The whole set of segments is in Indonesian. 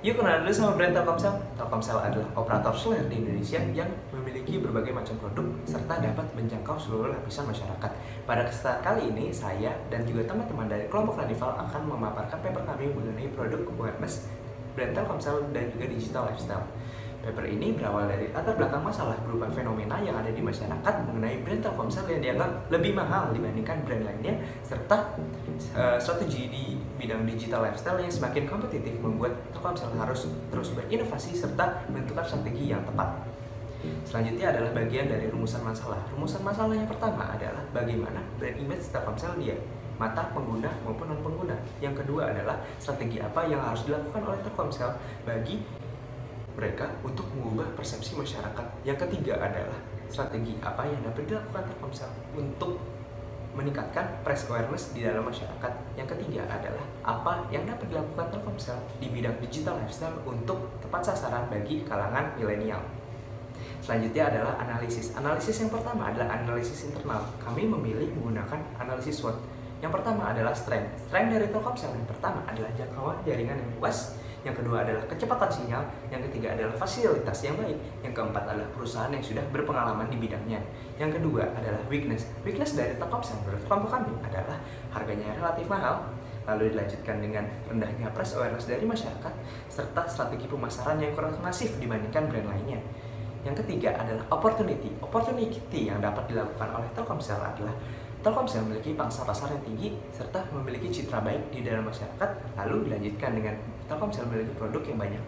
Yuk kenal dulu sama brand Telkomsel. Telkomsel adalah operator seluler di Indonesia yang memiliki berbagai macam produk serta dapat menjangkau seluruh lapisan masyarakat. Pada kesempatan kali ini, saya dan juga teman-teman dari kelompok Radival akan memaparkan paper kami mengenai produk awareness brand Telkomsel dan juga digital lifestyle. Paper ini berawal dari latar belakang masalah berupa fenomena yang ada di masyarakat mengenai brand Telkomsel yang dianggap lebih mahal dibandingkan brand lainnya, serta strategi di bidang digital lifestyle yang semakin kompetitif membuat Telkomsel harus terus berinovasi serta menentukan strategi yang tepat. Selanjutnya adalah bagian dari rumusan masalah. Rumusan masalah yang pertama adalah bagaimana brand image Telkomsel dia mata pengguna maupun non pengguna. Yang kedua adalah strategi apa yang harus dilakukan oleh Telkomsel bagi mereka untuk mengubah persepsi masyarakat. Yang ketiga adalah strategi apa yang dapat dilakukan Telkomsel untuk meningkatkan price awareness di dalam masyarakat. Yang ketiga adalah apa yang dapat dilakukan Telkomsel di bidang digital lifestyle untuk tepat sasaran bagi kalangan milenial. Selanjutnya adalah analisis. Analisis yang pertama adalah analisis internal. Kami memilih menggunakan analisis SWOT. Yang pertama adalah strength. Strength dari Telkomsel yang pertama adalah jangkauan jaringan yang luas. Yang kedua adalah kecepatan sinyal, yang ketiga adalah fasilitas yang baik, yang keempat adalah perusahaan yang sudah berpengalaman di bidangnya. Yang kedua adalah weakness. Weakness dari Telkomsel menurut kelompok kami adalah harganya relatif mahal, lalu dilanjutkan dengan rendahnya price awareness dari masyarakat, serta strategi pemasaran yang kurang masif dibandingkan brand lainnya. Yang ketiga adalah opportunity. Opportunity yang dapat dilakukan oleh Telkomsel adalah Telkomsel memiliki pangsa pasar yang tinggi serta memiliki citra baik di dalam masyarakat, lalu dilanjutkan dengan Telkomsel memiliki produk yang banyak.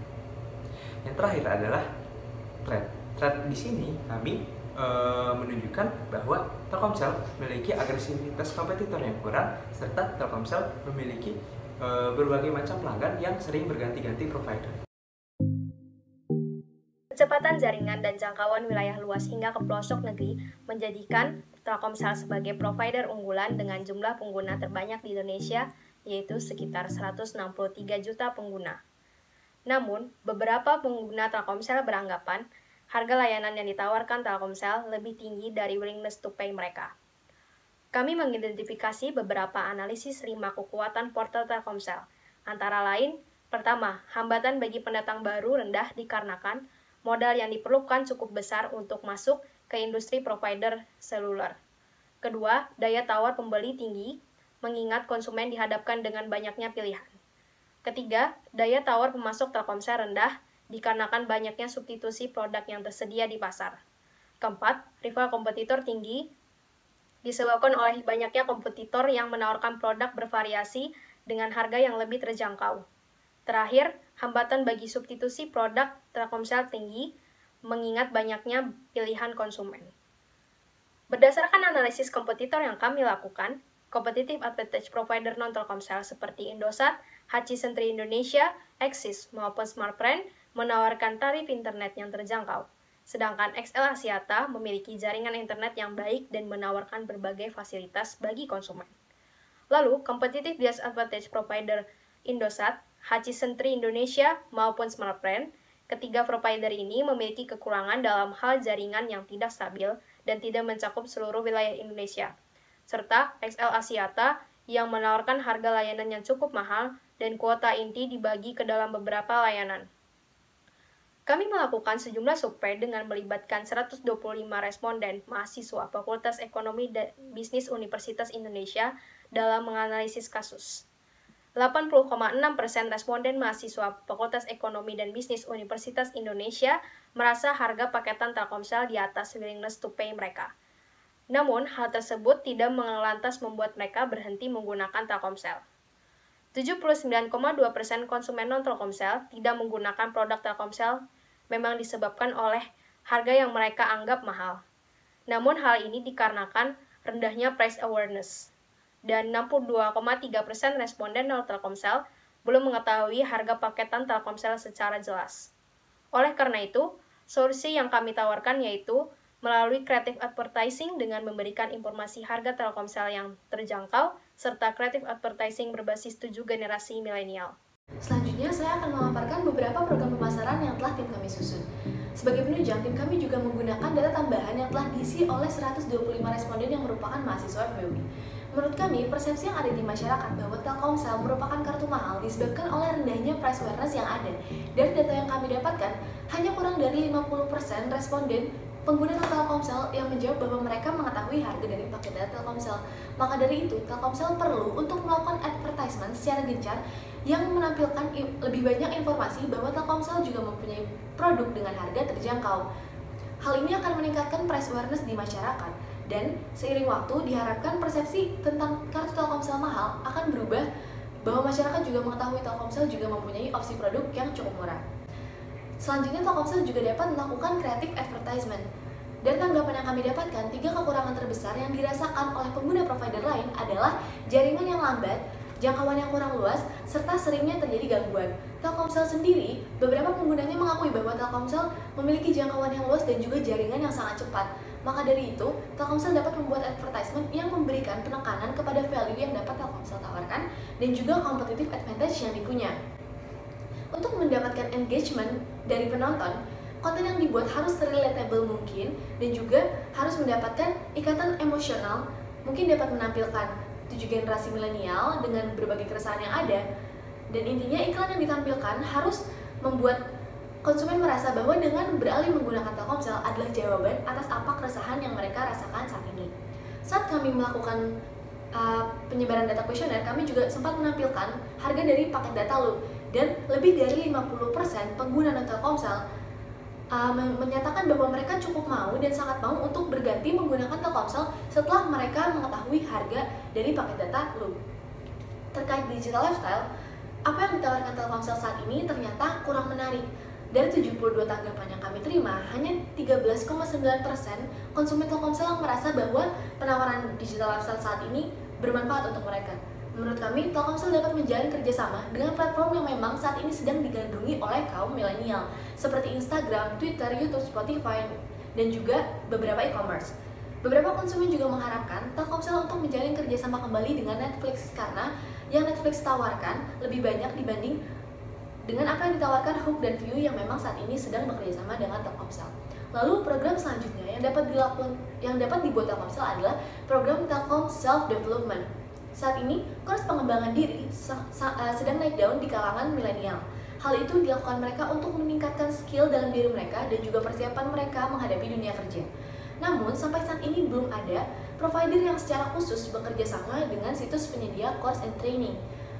Yang terakhir adalah threat. Threat di sini kami menunjukkan bahwa Telkomsel memiliki agresivitas kompetitor yang kurang serta Telkomsel memiliki berbagai macam pelanggan yang sering berganti-ganti provider. Kecepatan jaringan dan jangkauan wilayah luas hingga ke pelosok negeri menjadikan Telkomsel sebagai provider unggulan dengan jumlah pengguna terbanyak di Indonesia, yaitu sekitar 163 juta pengguna. Namun, beberapa pengguna Telkomsel beranggapan harga layanan yang ditawarkan Telkomsel lebih tinggi dari willingness to pay mereka. Kami mengidentifikasi beberapa analisis 5 kekuatan portal Telkomsel. Antara lain, pertama, hambatan bagi pendatang baru rendah dikarenakan modal yang diperlukan cukup besar untuk masuk ke industri provider seluler. Kedua, daya tawar pembeli tinggi, mengingat konsumen dihadapkan dengan banyaknya pilihan. Ketiga, daya tawar pemasok Telkomsel rendah, dikarenakan banyaknya substitusi produk yang tersedia di pasar. Keempat, rival kompetitor tinggi, disebabkan oleh banyaknya kompetitor yang menawarkan produk bervariasi dengan harga yang lebih terjangkau. Terakhir, hambatan bagi substitusi produk Telkomsel tinggi, mengingat banyaknya pilihan konsumen. Berdasarkan analisis kompetitor yang kami lakukan, competitive advantage provider non-Telkomsel seperti Indosat, Hutchison Indonesia, Axis, maupun Smartfren menawarkan tarif internet yang terjangkau. Sedangkan XL Axiata memiliki jaringan internet yang baik dan menawarkan berbagai fasilitas bagi konsumen. Lalu, competitive disadvantage provider Indosat, Hutchison Indonesia, maupun Smartfren, ketiga provider ini memiliki kekurangan dalam hal jaringan yang tidak stabil dan tidak mencakup seluruh wilayah Indonesia, serta XL Axiata yang menawarkan harga layanan yang cukup mahal dan kuota inti dibagi ke dalam beberapa layanan. Kami melakukan sejumlah survei dengan melibatkan 125 responden mahasiswa Fakultas Ekonomi dan Bisnis Universitas Indonesia dalam menganalisis kasus. 80,6% responden mahasiswa Fakultas Ekonomi dan Bisnis Universitas Indonesia merasa harga paketan Telkomsel di atas willingness to pay mereka. Namun, hal tersebut tidak lantas membuat mereka berhenti menggunakan Telkomsel. 79,2% konsumen non-Telkomsel tidak menggunakan produk Telkomsel memang disebabkan oleh harga yang mereka anggap mahal. Namun, hal ini dikarenakan rendahnya price awareness. Dan 62,3% responden non-Telkomsel belum mengetahui harga paketan Telkomsel secara jelas. Oleh karena itu, solusi yang kami tawarkan yaitu melalui creative advertising dengan memberikan informasi harga Telkomsel yang terjangkau, serta creative advertising berbasis 7 generasi milenial. Selanjutnya, saya akan memaparkan beberapa program pemasaran yang telah tim kami susun. Sebagai penunjang, tim kami juga menggunakan data tambahan yang telah diisi oleh 125 responden yang merupakan mahasiswa FEUI. Menurut kami, persepsi yang ada di masyarakat bahwa Telkomsel merupakan kartu mahal disebabkan oleh rendahnya price awareness yang ada. Dari data yang kami dapatkan, hanya kurang dari 50% responden pengguna Telkomsel yang menjawab bahwa mereka mengetahui harga dari paket data Telkomsel. Maka dari itu, Telkomsel perlu untuk melakukan advertisement secara gencar yang menampilkan lebih banyak informasi bahwa Telkomsel juga mempunyai produk dengan harga terjangkau. Hal ini akan meningkatkan price awareness di masyarakat, dan seiring waktu diharapkan persepsi tentang kartu Telkomsel mahal akan berubah bahwa masyarakat juga mengetahui Telkomsel juga mempunyai opsi produk yang cukup murah. Selanjutnya, Telkomsel juga dapat melakukan creative advertisement. Dari tanggapan yang kami dapatkan, 3 kekurangan terbesar yang dirasakan oleh pengguna provider lain adalah jaringan yang lambat, jangkauan yang kurang luas, serta seringnya terjadi gangguan. Telkomsel sendiri, beberapa penggunanya mengakui bahwa Telkomsel memiliki jangkauan yang luas dan juga jaringan yang sangat cepat. Maka dari itu, Telkomsel dapat membuat advertisement yang memberikan penekanan kepada value yang dapat Telkomsel tawarkan dan juga competitive advantage yang dipunya. Untuk mendapatkan engagement dari penonton, konten yang dibuat harus relatable mungkin dan juga harus mendapatkan ikatan emosional, mungkin dapat menampilkan 7 generasi milenial dengan berbagai keresahan yang ada. Dan intinya iklan yang ditampilkan harus membuat konsumen merasa bahwa dengan beralih menggunakan Telkomsel adalah jawaban atas apa keresahan yang mereka rasakan saat ini. Saat kami melakukan penyebaran data kuesioner, kami juga sempat menampilkan harga dari paket data Loop, dan lebih dari 50% pengguna Telkomsel menyatakan bahwa mereka cukup mau dan sangat mau untuk berganti menggunakan Telkomsel setelah mereka mengetahui harga dari paket data Loop. Terkait digital lifestyle, apa yang ditawarkan Telkomsel saat ini ternyata kurang menarik. Dari 72 tanggapan yang kami terima, hanya 13,9% konsumen Telkomsel yang merasa bahwa penawaran digital lifestyle saat ini bermanfaat untuk mereka. Menurut kami, Telkomsel dapat menjalin kerjasama dengan platform yang memang saat ini sedang digandrungi oleh kaum milenial, seperti Instagram, Twitter, YouTube, Spotify, dan juga beberapa e-commerce. Beberapa konsumen juga mengharapkan Telkomsel untuk menjalin kerjasama kembali dengan Netflix, karena yang Netflix tawarkan lebih banyak dibanding dengan apa yang ditawarkan Hook dan View yang memang saat ini sedang bekerjasama dengan Telkomsel. Lalu program selanjutnya yang dapat dibuat Telkomsel adalah program Telkom Self Development. Saat ini, kurs pengembangan diri sedang naik daun di kalangan milenial. Hal itu dilakukan mereka untuk meningkatkan skill dalam diri mereka dan juga persiapan mereka menghadapi dunia kerja. Namun, sampai saat ini belum ada provider yang secara khusus bekerja sama dengan situs penyedia course and training.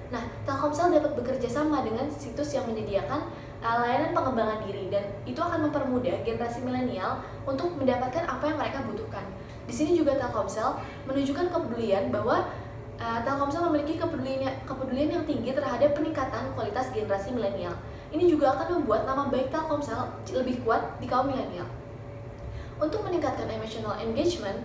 Nah, Telkomsel dapat bekerja sama dengan situs yang menyediakan layanan pengembangan diri, dan itu akan mempermudah generasi milenial untuk mendapatkan apa yang mereka butuhkan. Di sini juga Telkomsel menunjukkan kepedulian bahwa Telkomsel memiliki kepedulian yang tinggi terhadap peningkatan kualitas generasi milenial. Ini juga akan membuat nama baik Telkomsel lebih kuat di kaum milenial. Untuk meningkatkan emotional engagement,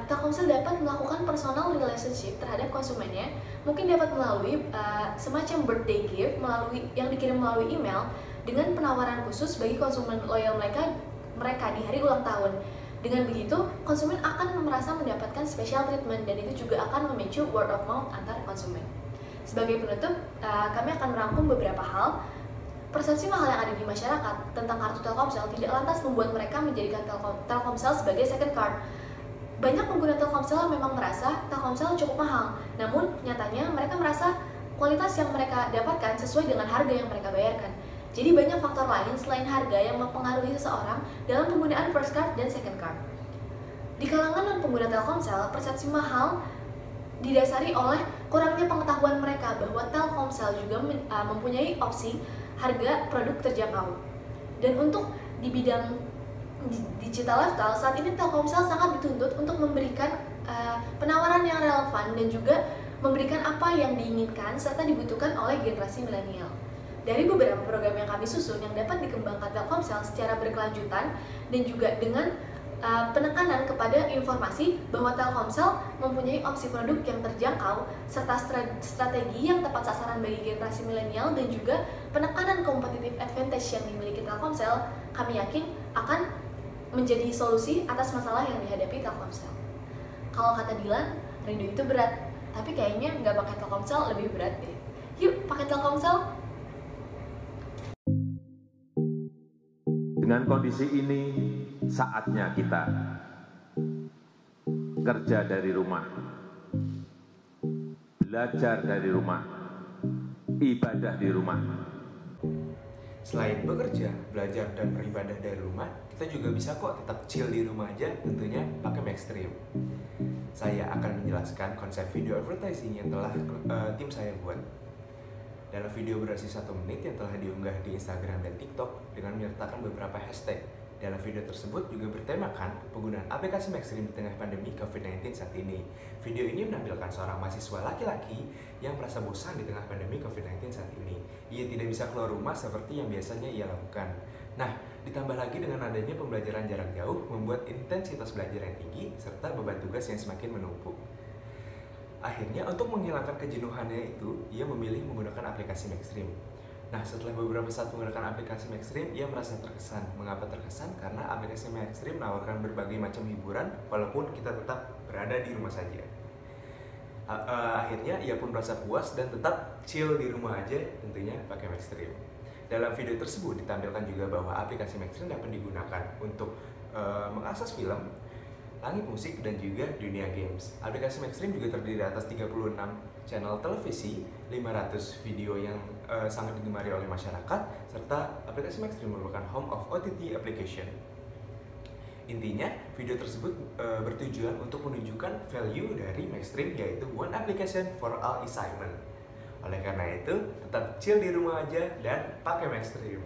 Telkomsel dapat melakukan personal relationship terhadap konsumennya, mungkin dapat melalui semacam birthday gift yang dikirim melalui email dengan penawaran khusus bagi konsumen loyal mereka di hari ulang tahun. Dengan begitu, konsumen akan merasa mendapatkan special treatment, dan itu juga akan memicu word of mouth antar konsumen. Sebagai penutup, kami akan merangkum beberapa hal. Persepsi mahal yang ada di masyarakat tentang kartu Telkomsel tidak lantas membuat mereka menjadikan Telkomsel sebagai second card. Banyak pengguna Telkomsel memang merasa Telkomsel cukup mahal, namun nyatanya mereka merasa kualitas yang mereka dapatkan sesuai dengan harga yang mereka bayarkan. Jadi banyak faktor lain selain harga yang mempengaruhi seseorang dalam penggunaan first card dan second card. Di kalangan non-pengguna Telkomsel, persepsi mahal didasari oleh kurangnya pengetahuan mereka bahwa Telkomsel juga mempunyai opsi harga produk terjangkau. Dan untuk di bidang digital lifestyle, saat ini Telkomsel sangat dituntut untuk memberikan penawaran yang relevan dan juga memberikan apa yang diinginkan serta dibutuhkan oleh generasi milenial. Dari beberapa program yang kami susun yang dapat dikembangkan Telkomsel secara berkelanjutan dan juga dengan penekanan kepada informasi bahwa Telkomsel mempunyai opsi produk yang terjangkau serta strategi yang tepat sasaran bagi generasi milenial dan juga penekanan competitive advantage yang dimiliki Telkomsel, kami yakin akan menjadi solusi atas masalah yang dihadapi Telkomsel. Kalau kata Dilan, rindu itu berat, tapi kayaknya nggak pakai Telkomsel lebih berat deh. Yuk pakai Telkomsel. Dengan kondisi ini, saatnya kita kerja dari rumah. belajar dari rumah, ibadah di rumah. Selain bekerja, belajar, dan beribadah dari rumah, kita juga bisa kok tetap chill di rumah aja, tentunya pakai Maxstream. Saya akan menjelaskan konsep video advertising yang telah tim saya buat. Dalam video durasi 1 menit yang telah diunggah di Instagram dan TikTok dengan menyertakan beberapa hashtag. Dalam video tersebut juga bertemakan penggunaan aplikasi Maxstream di tengah pandemi COVID-19 saat ini. Video ini menampilkan seorang mahasiswa laki-laki yang merasa bosan di tengah pandemi COVID-19 saat ini. Ia tidak bisa keluar rumah seperti yang biasanya ia lakukan. Nah, ditambah lagi dengan adanya pembelajaran jarak jauh membuat intensitas belajar yang tinggi serta beban tugas yang semakin menumpuk. Akhirnya, untuk menghilangkan kejenuhannya itu, ia memilih menggunakan aplikasi Maxstream. Nah, setelah beberapa saat menggunakan aplikasi Maxstream, ia merasa terkesan. Mengapa terkesan? Karena aplikasi Maxstream menawarkan berbagai macam hiburan walaupun kita tetap berada di rumah saja. Akhirnya, ia pun merasa puas dan tetap chill di rumah aja, tentunya pakai Maxstream. Dalam video tersebut ditampilkan juga bahwa aplikasi Maxstream dapat digunakan untuk mengakses film, langit musik, dan juga dunia games. Aplikasi Maxstream juga terdiri atas 36 channel televisi, 500 video yang sangat digemari oleh masyarakat, serta aplikasi Maxstream merupakan home of OTT application. Intinya, video tersebut bertujuan untuk menunjukkan value dari Maxstream, yaitu one application for all assignment. Oleh karena itu, tetap chill di rumah aja dan pakai Maxstream.